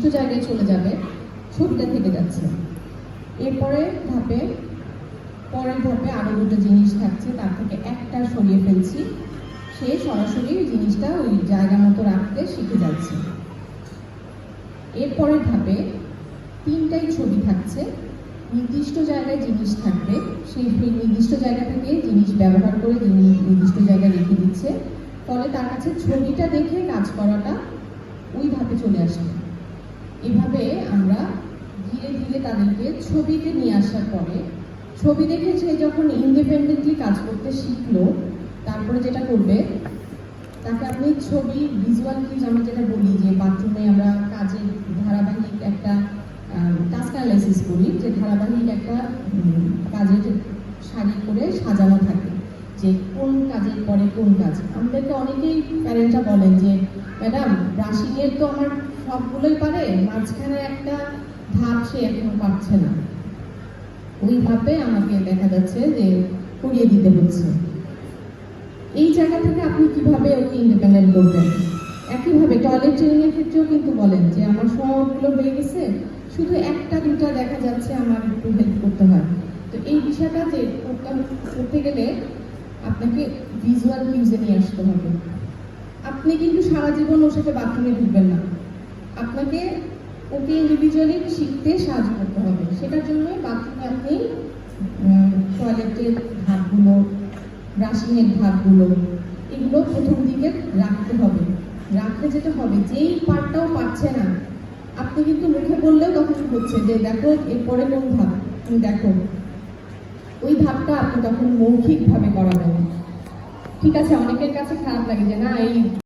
নির্দিষ্ট জায়গায় চলে যাবে, ছবিটা থেকে যাচ্ছে। পরের ধাপে আরো দুটো জিনিস থাকছে, তার থেকে একটা সরিয়ে ফেলছি, সে সরাসরি জিনিসটা ওই জায়গা মতো রাখতে শিখে যাচ্ছে। এরপরের ধাপে তিনটাই ছবি থাকছে, নির্দিষ্ট জায়গায় জিনিস থাকবে, সেই নির্দিষ্ট জায়গা থেকে জিনিস ব্যবহার করে নির্দিষ্ট জায়গায় রেখে দিচ্ছে, ফলে তার কাছে ছবিটা দেখে কাজ করাটা ওই ধাপে চলে আসবে। এভাবে আমরা ধীরে ধীরে তাদেরকে ছবিতে নিয়ে আসার পরে, ছবি দেখে সে যখন ইন্ডিপেন্ডেন্টলি কাজ করতে শিখলো, তারপরে যেটা করবে, তাকে আপনি ছবি ভিজুয়াল কিজ, আমরা যেটা বলি যে বাথরুমে আমরা কাজের ধারাবাহিক একটা টাস্ক অ্যানালাইসিস করি, যে ধারাবাহিক একটা কাজের সারি করে সাজানো থাকে, যে কোন কাজের পরে কোন কাজ। আমাদেরকে অনেকেই প্যারেন্টরা বলেন যে ম্যাডাম ব্রাশিংয়ের তো আমার সবগুলোই পারে, মাঝখানে একটা ধাপ সে এখনো পারছে না, ওইভাবে আমাকে দেখা যাচ্ছে যে করিয়ে দিতে হচ্ছে। এই জায়গা থেকে আপনি কিভাবে ওকে ইন্ডিপেন্ডেন্ট করবেন? একইভাবে টয়লেট ট্রেনিং এর ক্ষেত্রেও কিন্তু বলেন যে আমার সবগুলো হয়ে গেছে, শুধু একটা দুটা দেখা যাচ্ছে আমার একটু হেল্প করতে হয়। তো এই বিষয়টা যে করতে গেলে আপনাকে ভিজুয়াল কিউজে নিয়ে আসতে হবে। আপনি কিন্তু সারা জীবন ওর সাথে বাথরুমে ঢুকবেন না, আপনাকে ওকে ইন্ডিভিজুয়ালি শিখতে সাহায্য করতে হবে। সেটার জন্যই বাথরুমে আপনি টয়লেটের ধাপগুলো, ব্রাশিংয়ের ধাপগুলো, এগুলো প্রথম দিকে রাখতে হবে। রাখতে যেতে হবে, যেই পার্টটাও পারছে না আপনি কিন্তু মুখে বললেও তখন হচ্ছে যে দেখো এরপরে কোন ধাপ, তুমি দেখো, ওই ধাপটা আপনি তখন মৌখিকভাবে করাবেন। ঠিক আছে, অনেকের কাছে খারাপ লাগে যে না এই